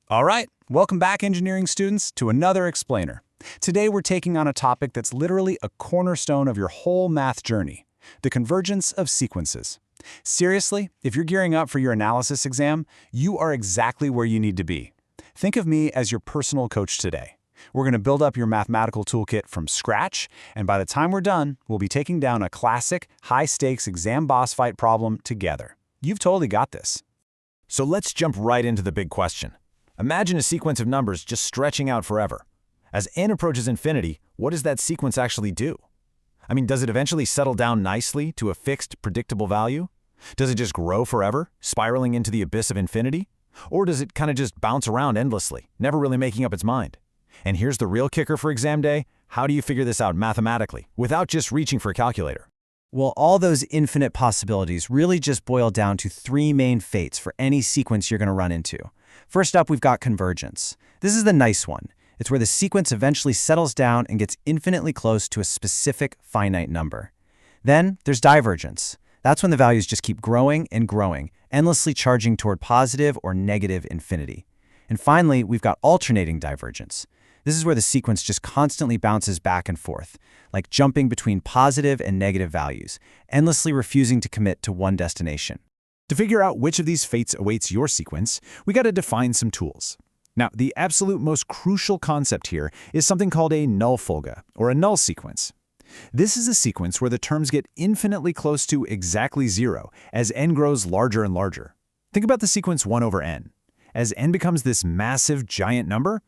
All right, welcome back, engineering students, to another explainer. Today we're taking on a topic that's literally a cornerstone of your whole math journey, the convergence of sequences. Seriously, if you're gearing up for your analysis exam, you are exactly where you need to be. Think of me as your personal coach today. We're going to build up your mathematical toolkit from scratch, and by the time we're done, we'll be taking down a classic, high-stakes exam boss fight problem together. You've totally got this. So let's jump right into the big question. Imagine a sequence of numbers just stretching out forever. As n approaches infinity, what does that sequence actually do? I mean, does it eventually settle down nicely to a fixed, predictable value? Does it just grow forever, spiraling into the abyss of infinity? Or does it kind of just bounce around endlessly, never really making up its mind? And here's the real kicker for exam day. How do you figure this out mathematically, without just reaching for a calculator? Well, all those infinite possibilities really just boil down to three main fates for any sequence you're going to run into. First up, we've got convergence. This is the nice one. It's where the sequence eventually settles down and gets infinitely close to a specific finite number. Then there's divergence. That's when the values just keep growing and growing, endlessly charging toward positive or negative infinity. And finally, we've got alternating divergence. This is where the sequence just constantly bounces back and forth, like jumping between positive and negative values, endlessly refusing to commit to one destination. To figure out which of these fates awaits your sequence, we got to define some tools. Now, the absolute most crucial concept here is something called a null folga, or a null sequence. This is a sequence where the terms get infinitely close to exactly zero as n grows larger and larger. Think about the sequence 1 over n. As n becomes this massive, giant number,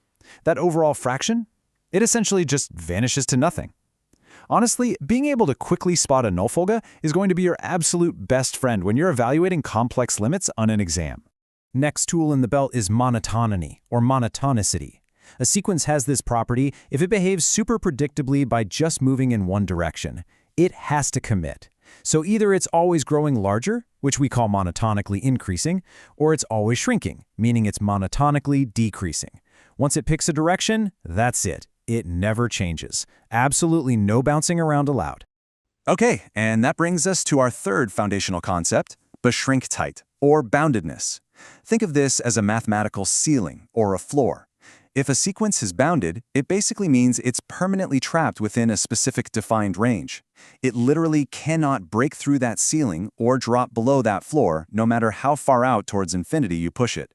that overall fraction, it essentially just vanishes to nothing. Honestly, being able to quickly spot a null folga is going to be your absolute best friend when you're evaluating complex limits on an exam. Next tool in the belt is monotony, or monotonicity. A sequence has this property if it behaves super predictably by just moving in one direction. It has to commit. So either it's always growing larger, which we call monotonically increasing, or it's always shrinking, meaning it's monotonically decreasing. Once it picks a direction, that's it. It never changes. Absolutely no bouncing around allowed. Okay, and that brings us to our third foundational concept, Beschränktheit, or boundedness. Think of this as a mathematical ceiling, or a floor. If a sequence is bounded, it basically means it's permanently trapped within a specific defined range. It literally cannot break through that ceiling or drop below that floor, no matter how far out towards infinity you push it.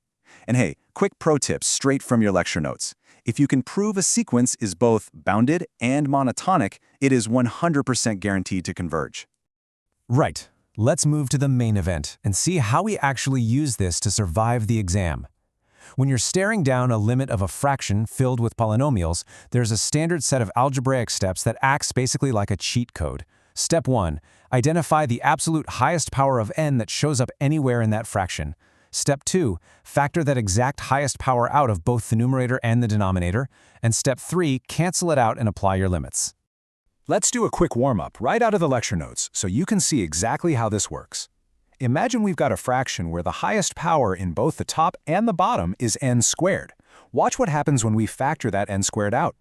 And hey, quick pro tips straight from your lecture notes. If you can prove a sequence is both bounded and monotonic, it is 100% guaranteed to converge. Right. Let's move to the main event and see how we actually use this to survive the exam. When you're staring down a limit of a fraction filled with polynomials, there's a standard set of algebraic steps that acts basically like a cheat code. Step 1. Identify the absolute highest power of n that shows up anywhere in that fraction. Step 2. Factor that exact highest power out of both the numerator and the denominator. And Step 3. Cancel it out and apply your limits. Let's do a quick warm-up right out of the lecture notes so you can see exactly how this works. Imagine we've got a fraction where the highest power in both the top and the bottom is n squared. Watch what happens when we factor that n squared out.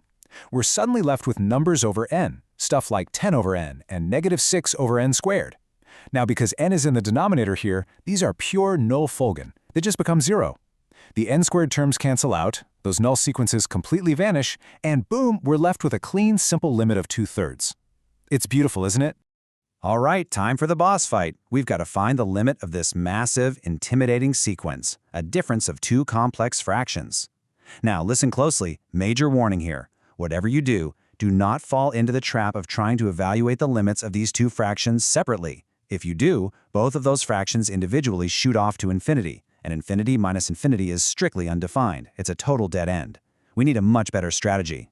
We're suddenly left with numbers over n, stuff like 10 over n and -6 over n squared. Now, because n is in the denominator here, these are pure null folgen. They just become 0. The n squared terms cancel out, those null sequences completely vanish, and boom, we're left with a clean, simple limit of 2/3. It's beautiful, isn't it? All right, time for the boss fight. We've got to find the limit of this massive, intimidating sequence, a difference of two complex fractions. Now, listen closely. Major warning here. Whatever you do, do not fall into the trap of trying to evaluate the limits of these two fractions separately. If you do, both of those fractions individually shoot off to infinity, and infinity minus infinity is strictly undefined. It's a total dead end. We need a much better strategy.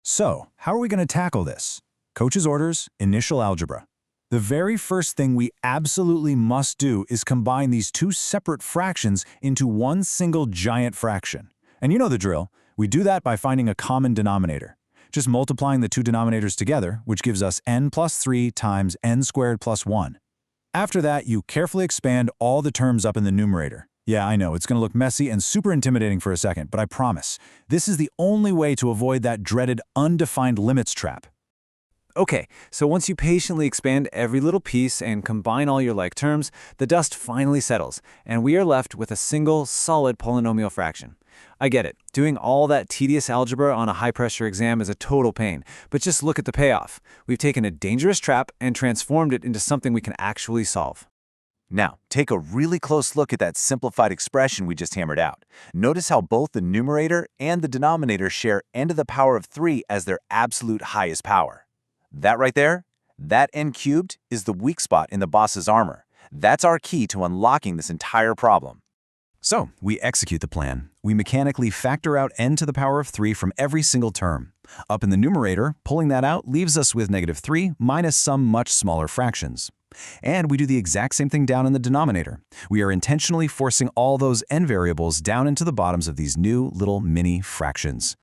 So, how are we going to tackle this? Coach's orders, initial algebra. The very first thing we absolutely must do is combine these two separate fractions into one single giant fraction. And you know the drill. We do that by finding a common denominator. Just multiplying the two denominators together, which gives us n plus 3 times n squared plus 1. After that, you carefully expand all the terms up in the numerator. Yeah, I know, it's going to look messy and super intimidating for a second, but I promise, this is the only way to avoid that dreaded undefined limits trap. Okay, so once you patiently expand every little piece and combine all your like terms, the dust finally settles, and we are left with a single, solid polynomial fraction. I get it. Doing all that tedious algebra on a high-pressure exam is a total pain, but just look at the payoff. We've taken a dangerous trap and transformed it into something we can actually solve. Now, take a really close look at that simplified expression we just hammered out. Notice how both the numerator and the denominator share n to the power of 3 as their absolute highest power. That right there, that n cubed, is the weak spot in the boss's armor. That's our key to unlocking this entire problem. So, we execute the plan. We mechanically factor out n to the power of 3 from every single term. Up in the numerator, pulling that out leaves us with -3 minus some much smaller fractions. And we do the exact same thing down in the denominator. We are intentionally forcing all those n variables down into the bottoms of these new little mini fractions.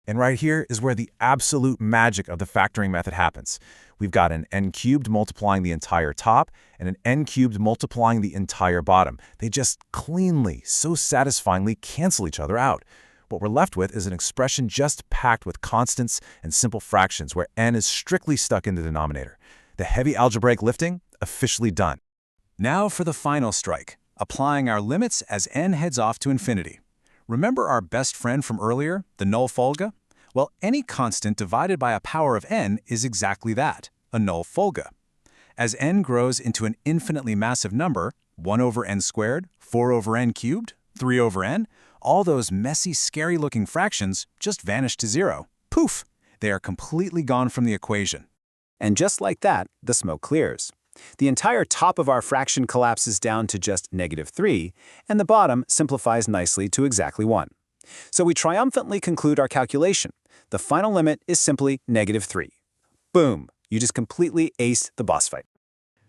And right here is where the absolute magic of the factoring method happens. We've got an n cubed multiplying the entire top and an n cubed multiplying the entire bottom. They just cleanly, so satisfyingly cancel each other out. What we're left with is an expression just packed with constants and simple fractions where n is strictly stuck in the denominator. The heavy algebraic lifting, officially done. Now for the final strike, applying our limits as n heads off to infinity. Remember our best friend from earlier, the null folga? Well, any constant divided by a power of n is exactly that, a null folga. As n grows into an infinitely massive number, 1 over n squared, 4 over n cubed, 3 over n, all those messy, scary-looking fractions just vanish to zero. Poof! They are completely gone from the equation. And just like that, the smoke clears. The entire top of our fraction collapses down to just -3, and the bottom simplifies nicely to exactly 1. So we triumphantly conclude our calculation. The final limit is simply -3. Boom! You just completely aced the boss fight.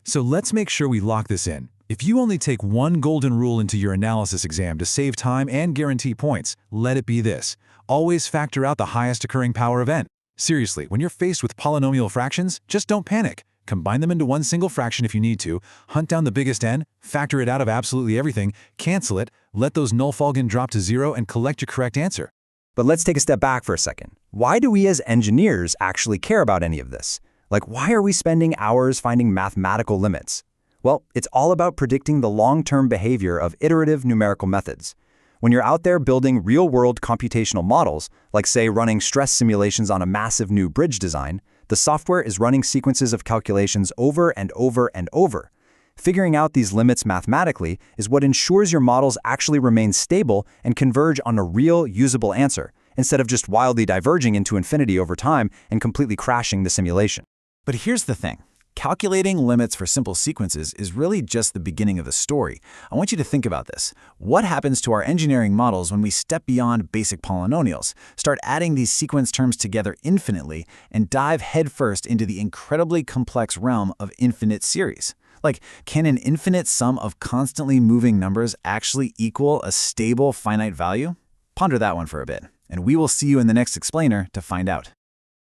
So let's make sure we lock this in. If you only take one golden rule into your analysis exam to save time and guarantee points, let it be this. Always factor out the highest occurring power of n. Seriously, when you're faced with polynomial fractions, just don't panic. Combine them into one single fraction if you need to, hunt down the biggest n, factor it out of absolutely everything, cancel it, let those null folgen drop to 0, and collect your correct answer. But let's take a step back for a second. Why do we as engineers actually care about any of this? Like, why are we spending hours finding mathematical limits? Well, it's all about predicting the long-term behavior of iterative numerical methods. When you're out there building real-world computational models, like say running stress simulations on a massive new bridge design, the software is running sequences of calculations over and over and over. Figuring out these limits mathematically is what ensures your models actually remain stable and converge on a real, usable answer, instead of just wildly diverging into infinity over time and completely crashing the simulation. But here's the thing. Calculating limits for simple sequences is really just the beginning of the story. I want you to think about this. What happens to our engineering models when we step beyond basic polynomials, start adding these sequence terms together infinitely, and dive headfirst into the incredibly complex realm of infinite series? Like, can an infinite sum of constantly moving numbers actually equal a stable finite value? Ponder that one for a bit, and we will see you in the next explainer to find out.